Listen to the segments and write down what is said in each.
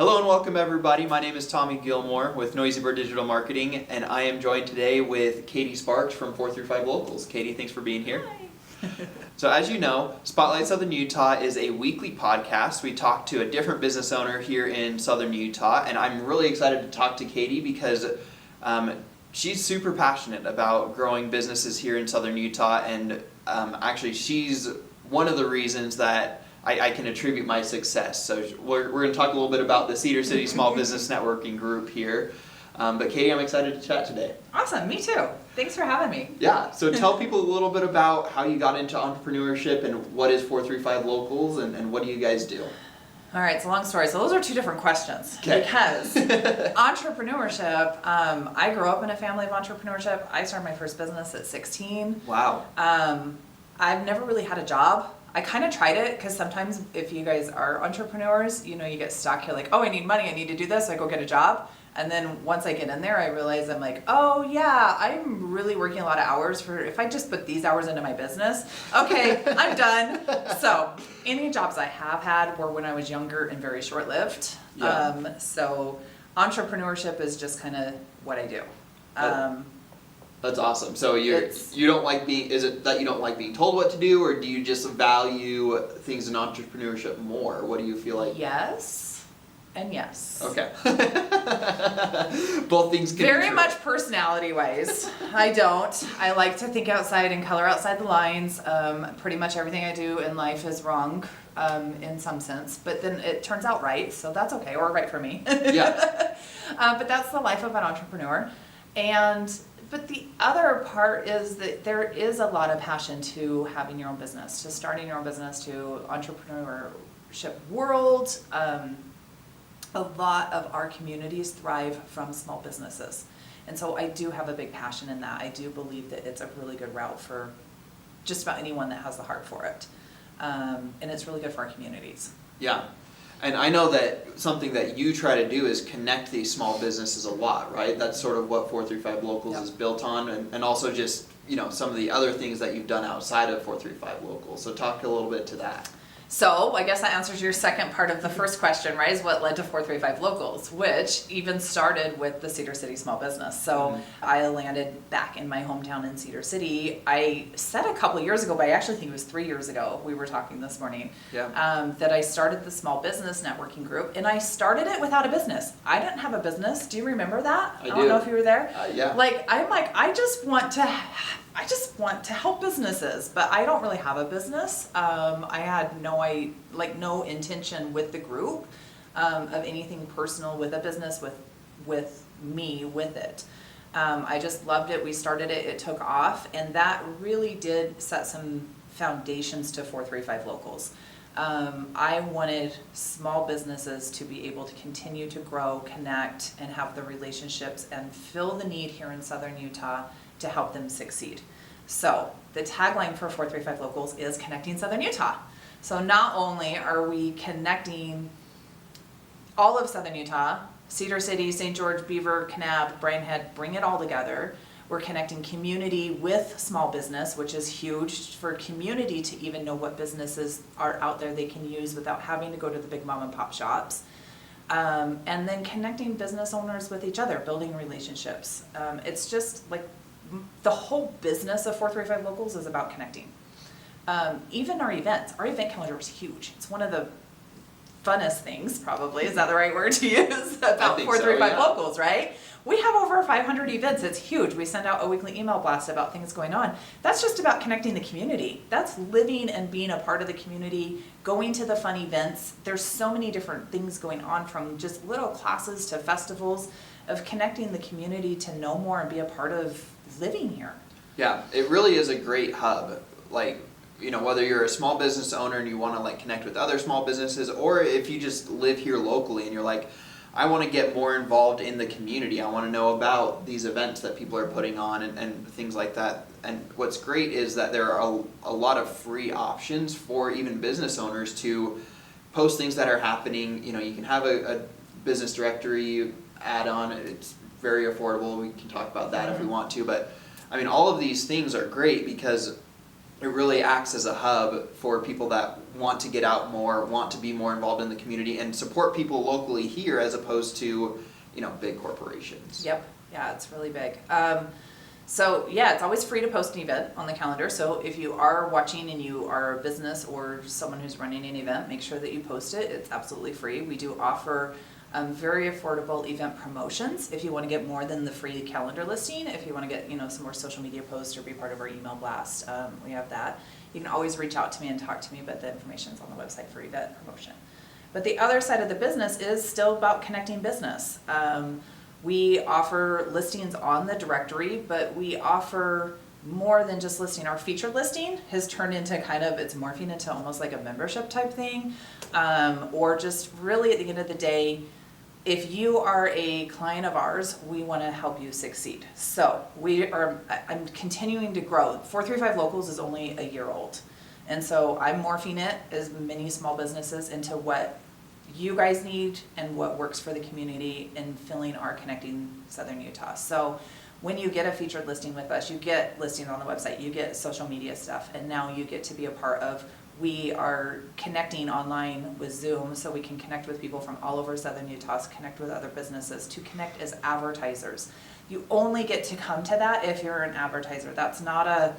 Hello and welcome everybody. My name is Tommy Gilmore with Noisy Bird Digital Marketing, and I am joined today with Katie Sparks from 435 Locals. Katie, thanks for being here. Hi. So as you know, Spotlight Southern Utah is a weekly podcast. We talk to a different business owner here in Southern Utah, and I'm really excited to talk to Katie because she's super passionate about growing businesses here in Southern Utah, and actually she's one of the reasons that I can attribute my success. So we're going to talk a little bit about the Cedar City Small Business Networking Group here. But Katie, I'm excited to chat today. Awesome, me too. Thanks for having me. Yeah, so tell people a little bit about how you got into entrepreneurship and what is 435 Locals and what do you guys do? All right, it's a long story. So those are two different questions. Okay. Because entrepreneurship, I grew up in a family of entrepreneurship. I started my first business at 16. Wow. I've never really had a job. I kind of tried it because sometimes if you guys are entrepreneurs, you know, you get stuck. You're like, oh, I need money. I need to do this. So I go get a job. And then once I get in there, I realize I'm like, oh yeah, I'm really working a lot of hours for, if I just put these hours into my business, okay, I'm done. So any jobs I have had were when I was younger and very short-lived. Yeah. So entrepreneurship is just kind of what I do. That's awesome. So you don't like being, is it that you don't like being told what to do, or do you just value things in entrepreneurship more? What do you feel like? Yes and yes. Okay. Both things can be Very true. much personality-wise. I don't. I like to think outside and color outside the lines. Pretty much everything I do in life is wrong in some sense, but then it turns out right, so that's okay, or right for me. Yeah. But that's the life of an entrepreneur. But the other part is that there is a lot of passion to having your own business, to starting your own business, to entrepreneurship world. A lot of our communities thrive from small businesses. And so I do have a big passion in that. I do believe that it's a really good route for just about anyone that has the heart for it. And it's really good for our communities. Yeah. And I know that something that you try to do is connect these small businesses a lot, right? That's sort of what 435 Locals Yep. is built on, and also just, you know, some of the other things that you've done outside of 435 Locals. So talk a little bit to that. So I guess that answers your second part of the first question, right? Is what led to 435 Locals, which even started with the Cedar City Small Business. So I landed back in my hometown in Cedar City. I said a couple of years ago, but I actually think it was 3 years ago, we were talking this morning, that I started the Small Business Networking Group, and I started it without a business. I didn't have a business. Do you remember that? I don't know if you were there. Yeah. I just want to help businesses, but I don't really have a business. I had no intention with the group of anything personal with a business with me with it. I just loved it. We started it. It took off, and that really did set some foundations to 435 Locals. I wanted small businesses to be able to continue to grow, connect, and have the relationships and fill the need here in Southern Utah to help them succeed. So the tagline for 435 Locals is Connecting Southern Utah. So not only are we connecting all of Southern Utah, Cedar City, St. George, Beaver, Kanab, Brian Head, bring it all together. We're connecting community with small business, which is huge for community to even know what businesses are out there they can use without having to go to the big mom and pop shops. And then connecting business owners with each other, building relationships. It's just like the whole business of 435 Locals is about connecting. Even our event calendar is huge. It's one of the funnest things, probably, is that the right word to use, about 435 Locals, right? We have over 500 events. It's huge. We send out a weekly email blast about things going on. That's just about connecting the community. That's living and being a part of the community, going to the fun events. There's so many different things going on, from just little classes to festivals, of connecting the community to know more and be a part of living here. Yeah, it really is a great hub. Like, you know, whether you're a small business owner and you want to like connect with other small businesses, or if you just live here locally and you're like, I want to get more involved in the community. I want to know about these events that people are putting on and things like that. And what's great is that there are a lot of free options for even business owners to post things that are happening. You know, you can have a business directory add-on. It's very affordable. We can talk about that if we want to. But I mean, all of these things are great because it really acts as a hub for people that want to get out more, want to be more involved in the community, and support people locally here as opposed to, big corporations. Yep, yeah, it's really big. So yeah, it's always free to post an event on the calendar. So if you are watching and you are a business or someone who's running an event, make sure that you post it. It's absolutely free. We do offer very affordable event promotions if you want to get more than the free calendar listing. If you want to get some more social media posts or be part of our email blast, we have that. You can always reach out to me and talk to me, but the information's on the website for event promotion. But the other side of the business is still about connecting business. We offer listings on the directory, but we offer more than just listing. Our featured listing has turned into it's morphing into almost like a membership type thing, or just really at the end of the day, if you are a client of ours, we want to help you succeed. So I'm continuing to grow. 435 Locals is only a year old. And so I'm morphing it, as many small businesses, into what you guys need and what works for the community in filling our Connecting Southern Utah. So when you get a featured listing with us, you get listing on the website, you get social media stuff, and now you get to be a part of, we are connecting online with Zoom so we can connect with people from all over Southern Utah, connect with other businesses, to connect as advertisers. You only get to come to that if you're an advertiser. That's not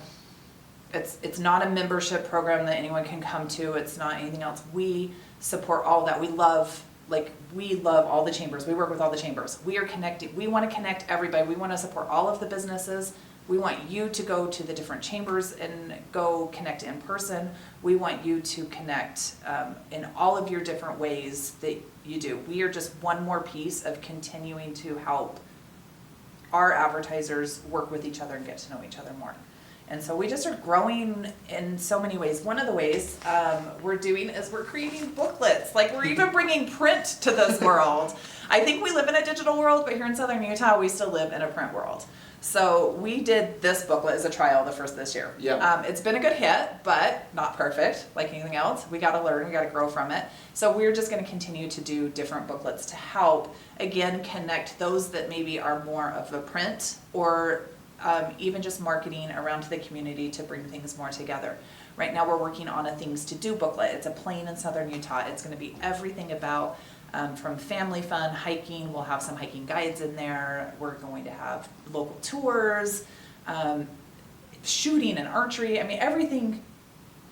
it's not a membership program that anyone can come to. It's not anything else. We support all that. We love all the chambers. We work with all the chambers. We are connected. We want to connect everybody. We want to support all of the businesses. We want you to go to the different chambers and go connect in person. We want you to connect in all of your different ways that you do. We are just one more piece of continuing to help our advertisers work with each other and get to know each other more. And so we just are growing in so many ways. One of the ways we're doing is we're creating booklets. Like, we're even bringing print to this world. I think we live in a digital world, but here in Southern Utah, we still live in a print world. So we did this booklet as a trial, the first this year. Yeah. It's been a good hit, but not perfect, like anything else. We got to learn, we got to grow from it. So we're just going to continue to do different booklets to help, again, connect those that maybe are more of a print or even just marketing around to the community to bring things more together. Right now we're working on a Things to Do booklet. It's a plain in Southern Utah. It's going to be everything about from family fun, hiking. We'll have some hiking guides in there. We're going to have local tours, shooting and archery. I mean, everything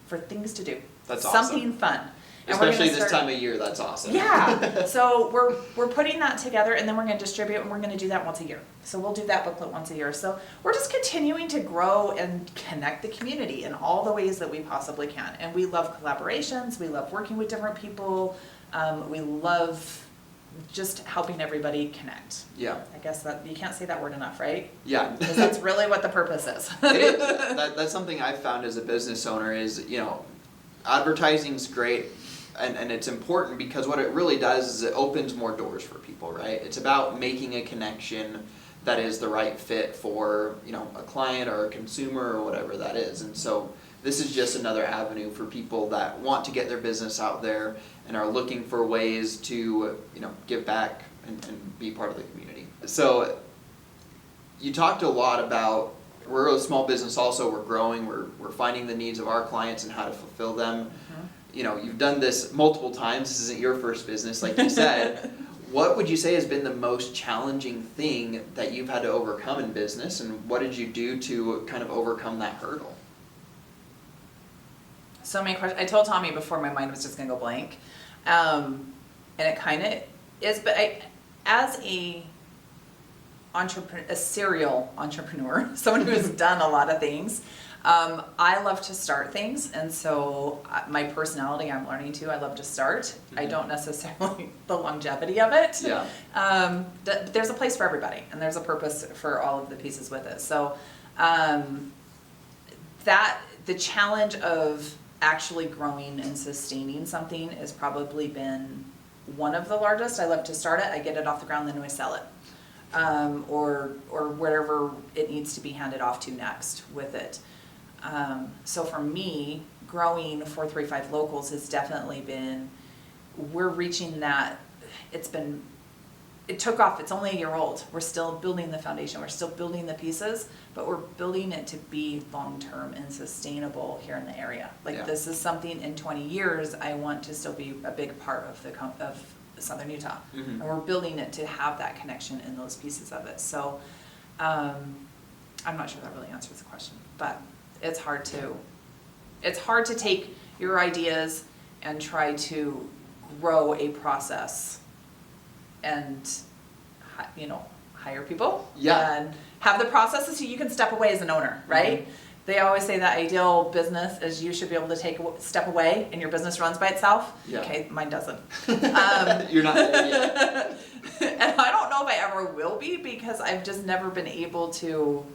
for things to do. That's awesome. Something fun. Especially this time of year, that's awesome. Yeah, so we're putting that together, and then we're going to distribute, and we're going to do that once a year. So we'll do that booklet once a year. So we're just continuing to grow and connect the community in all the ways that we possibly can. And we love collaborations. We love working with different people. We love just helping everybody connect. Yeah. I guess that you can't say that word enough, right? Yeah. Because that's really what the purpose is. It is. That's something I've found as a business owner is, advertising's great. And it's important because what it really does is it opens more doors for people, right? It's about making a connection that is the right fit for, a client or a consumer or whatever that is. And so this is just another avenue for people that want to get their business out there and are looking for ways to, give back and be part of the community. So you talked a lot about, we're a small business also, we're growing, we're finding the needs of our clients and how to fulfill them. Mm-hmm. You've done this multiple times. This isn't your first business, like you said. What would you say has been the most challenging thing that you've had to overcome in business, and what did you do to kind of overcome that hurdle? So many questions. I told Tommy before my mind was just going to go blank. And it kind of is, but as a serial entrepreneur, someone who has done a lot of things, I love to start things, and so my personality, I'm learning to, I love to start. Mm-hmm. I don't necessarily the longevity of it. Yeah. There's a place for everybody, and there's a purpose for all of the pieces with it. So the challenge of actually growing and sustaining something has probably been one of the largest. I love to start it, I get it off the ground, then I sell it. Or wherever it needs to be handed off to next with it. So for me, growing 435 Locals has definitely been, we're reaching that, it's been it took off. It's only a year old. We're still building the foundation. We're still building the pieces, but we're building it to be long-term and sustainable here in the area. Like this is something in 20 years, I want to still be a big part of of Southern Utah. And we're building it to have that connection in those pieces of it. So I'm not sure that really answers the question, but it's hard to take your ideas and try to grow a process and, you know, hire people. And have the processes so you can step away as an owner, right? They always say that ideal business is you should be able to take a step away and your business runs by itself. Okay, mine doesn't. You're not there yet. And I don't know if I ever will be, because I've just never been able to.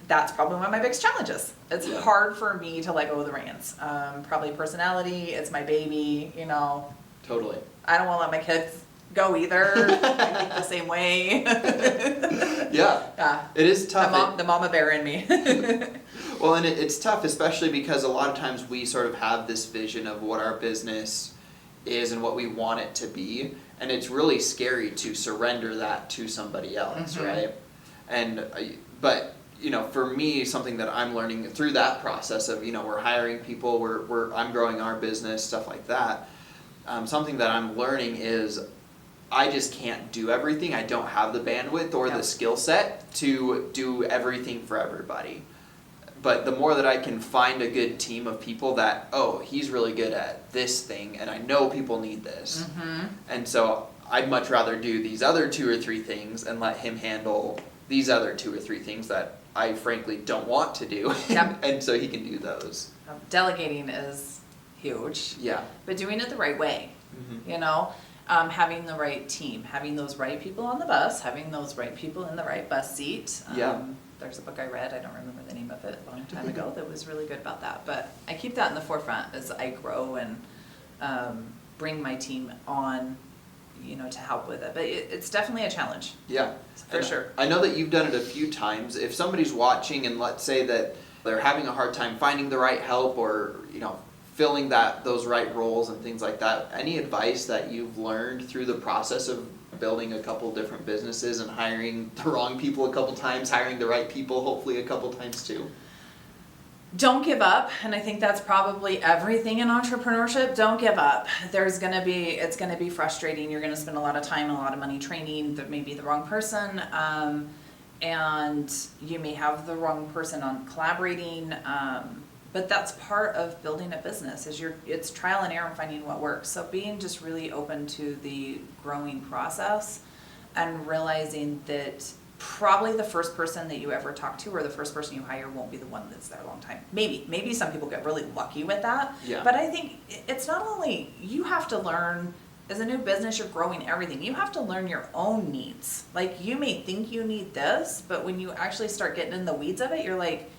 That's probably one of my biggest challenges. It's hard for me to let go of the reins. Probably personality, it's my baby, you know. Totally. I don't want to let my kids go either. I think the same way. It is tough. The mama bear in me. Well, and it's tough, especially because a lot of times we sort of have this vision of what our business is and what we want it to be, and it's really scary to surrender that to somebody else, right? And but you know, for me, something that I'm learning through that process of, you know, we're hiring people, I'm growing our business, stuff like that. Something that I'm learning is I just can't do everything. I don't have the bandwidth or the skill set to do everything for everybody. But the more that I can find a good team of people that, oh, he's really good at this thing, and I know people need this. And so I'd much rather do these other 2 or 3 things and let him handle these other 2 or 3 things that I frankly don't want to do. And so he can do those. Delegating is huge. But doing it the right way, you know, having the right team, having those right people on the bus, having those right people in the right bus seat. There's a book I read, I don't remember the name of it, a long time ago, that was really good about that. But I keep that in the forefront as I grow and bring my team on, you know, to help with it. But it's definitely a challenge. For sure. I know that you've done it a few times. If somebody's watching and let's say that they're having a hard time finding the right help or, you know, filling those right roles and things like that, any advice that you've learned through the process of building a couple different businesses and hiring the wrong people a couple times, hiring the right people hopefully a couple times too? Don't give up, and I think that's probably everything in entrepreneurship. Don't give up. It's gonna be frustrating. You're gonna spend a lot of time and a lot of money training that may be the wrong person, and you may have the wrong person on collaborating. But that's part of building a business. It's trial and error and finding what works. So being just really open to the growing process and realizing that probably the first person that you ever talk to or the first person you hire won't be the one that's there a long time. Maybe some people get really lucky with that. But I think it's not only, you have to learn, as a new business, you're growing everything. You have to learn your own needs. Like, you may think you need this, but when you actually start getting in the weeds of it, you're like,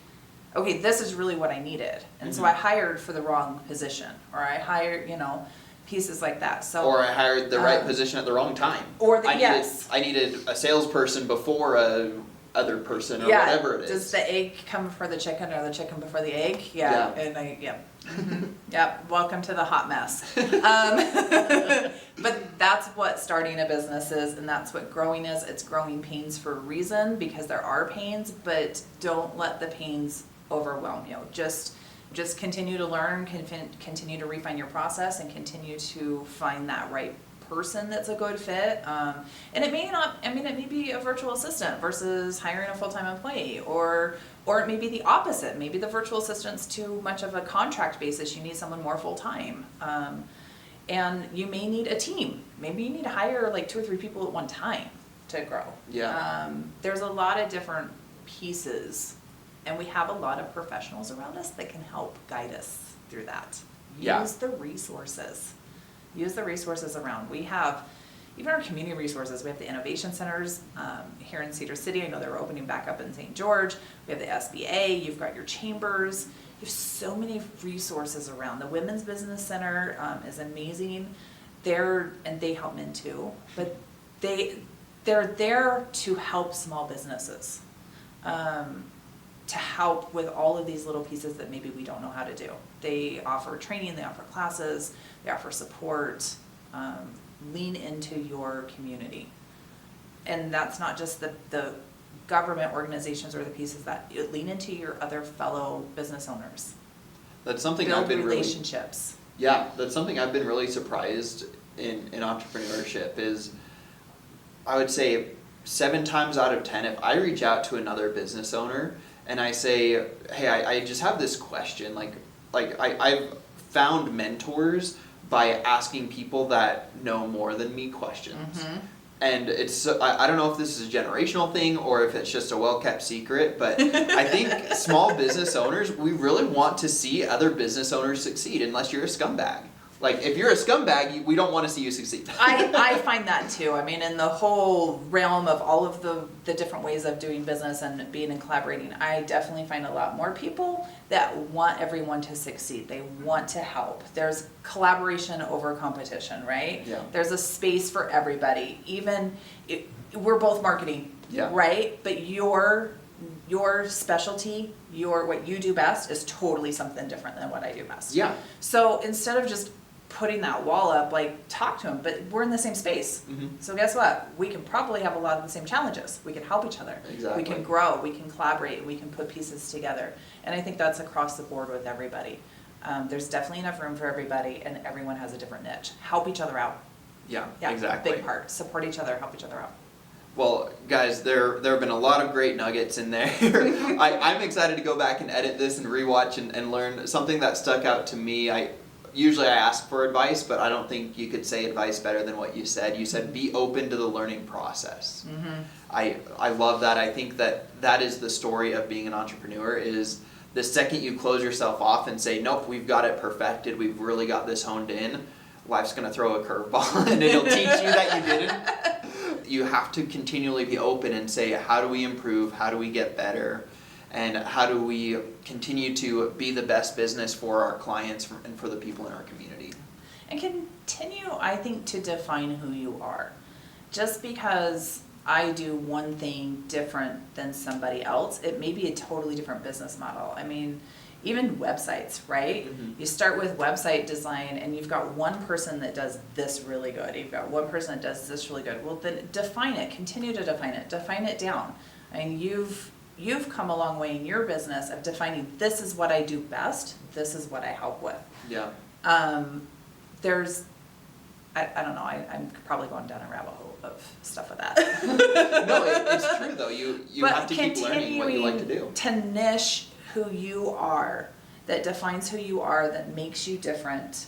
okay, this is really what I needed. And so I hired for the wrong position, or I hired, you know, pieces like that. So, or I hired the right position at the wrong time. Or I needed a salesperson before a other person or whatever it is. Does the egg come before the chicken or the chicken before the egg? And welcome to the hot mess. But that's what starting a business is, and that's what growing is. It's growing pains for a reason, because there are pains, but don't let the pains overwhelm you. Just continue to learn, continue to refine your process, and continue to find that right person that's a good fit. And it may not, I mean, it may be a virtual assistant versus hiring a full-time employee, or it may be the opposite. Maybe the virtual assistant's too much of a contract basis. You need someone more full-time. And you may need a team. Maybe you need to hire like 2 or 3 people at one time to grow. There's a lot of different pieces, and we have a lot of professionals around us that can help guide us through that. Use the resources. Use the resources around. We have, even our community resources, we have the innovation centers here in Cedar City. I know they're opening back up in St. George. We have the SBA, you've got your chambers. You have so many resources around. The Women's Business Center is amazing. They help men too, but they're there to help small businesses, to help with all of these little pieces that maybe we don't know how to do. They offer training, they offer classes, they offer support. lean into your community. And that's not just the government organizations or the pieces that you lean into your other fellow business owners. That's something Build I've been relationships. Yeah, that's something I've been really surprised in entrepreneurship is, I would say 7 times out of 10, if I reach out to another business owner and I say, hey, I just have this question, like I've found mentors by asking people that know more than me questions. Mm-hmm. And it's, I don't know if this is a generational thing or if it's just a well-kept secret, but I think small business owners, we really want to see other business owners succeed unless you're a scumbag. Like, if you're a scumbag, we don't want to see you succeed. I find that too. I mean, in the whole realm of all of the different ways of doing business and being and collaborating, I definitely find a lot more people that want everyone to succeed. They want to help. There's collaboration over competition, right? Yeah. There's a space for everybody. We're both marketing, Yeah. right? But your specialty, what you do best is totally something different than what I do best. Yeah. So instead of just putting that wall up, like, talk to them, but we're in the same space. Mm-hmm. So guess what? We can probably have a lot of the same challenges. We can help each other. Exactly. We can grow, we can collaborate, we can put pieces together. And I think that's across the board with everybody. There's definitely enough room for everybody, and everyone has a different niche. Help each other out. Yeah, Yeah, exactly. big part. Support each other, help each other out. Well, guys, there have been a lot of great nuggets in there. I'm excited to go back and edit this and rewatch and learn something that stuck out to me. Usually I ask for advice, but I don't think you could say advice better than what you said. You said be open to the learning process. Mm-hmm. I love that. I think that is the story of being an entrepreneur, is the second you close yourself off and say, nope, we've got it perfected, we've really got this honed in, life's going to throw a curveball and it'll teach you that you didn't. You have to continually be open and say, how do we improve? How do we get better? And how do we continue to be the best business for our clients and for the people in our community? And continue, I think, to define who you are. Just because I do one thing different than somebody else, it may be a totally different business model. I mean, even websites, right? Mm-hmm. You start with website design and you've got one person that does this really good. You've got one person that does this really good. Well, then define it. Continue to define it down. I mean, you've come a long way in your business of defining, this is what I do best, this is what I help with. Yeah. There's, I don't know, I'm probably going down a rabbit hole of stuff with that. No, it's true though. You have to keep learning what you like to do. To niche who you are, that defines who you are, that makes you different,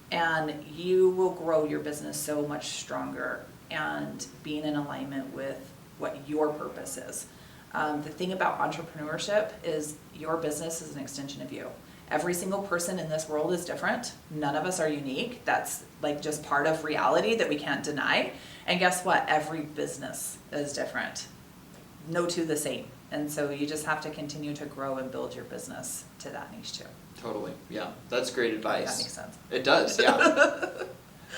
and you will grow your business so much stronger and being in alignment with what your purpose is. The thing about entrepreneurship is your business is an extension of you. Every single person in this world is different. None of us are unique. That's like just part of reality that we can't deny. And guess what? Every business is different. No two the same. And so you just have to continue to grow and build your business to that niche too. Totally. Yeah. That's great advice. That makes sense. It does. Yeah.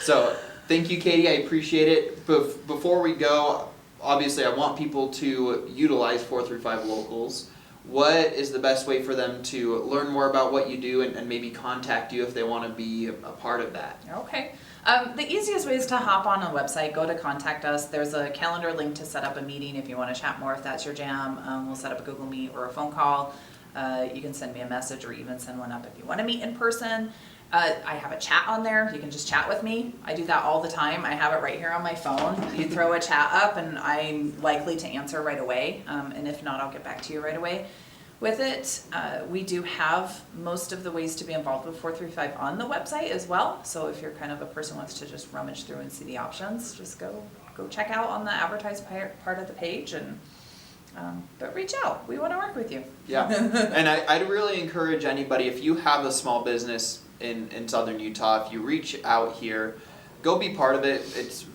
So thank you, Katie. I appreciate it. Before we go, obviously I want people to utilize 435 Locals. What is the best way for them to learn more about what you do and maybe contact you if they want to be a part of that? Okay. The easiest way is to hop on a website, go to contact us. There's a calendar link to set up a meeting if you want to chat more, if that's your jam. We'll set up a Google Meet or a phone call. You can send me a message or even send one up if you want to meet in person. I have a chat on there. You can just chat with me. I do that all the time. I have it right here on my phone. You throw a chat up and I'm likely to answer right away. And if not, I'll get back to you right away. With it, we do have most of the ways to be involved with 435 on the website as well. So if you're kind of a person who wants to just rummage through and see the options, just go check out on the advertised part of the page. And but reach out. We want to work with you. Yeah. And I'd really encourage anybody, if you have a small business in Southern Utah, if you reach out here, go be part of it. It's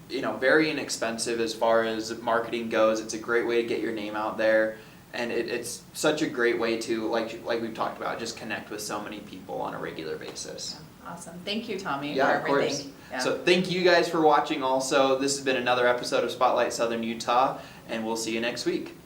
very inexpensive as far as marketing goes. It's a great way to get your name out there. And it's such a great way to, like we've talked about, just connect with so many people on a regular basis. Yeah, awesome. Thank you, Tommy, yeah, for everything. Of course. Yeah. So thank you guys for watching also. This has been another episode of Spotlight Southern Utah, and we'll see you next week.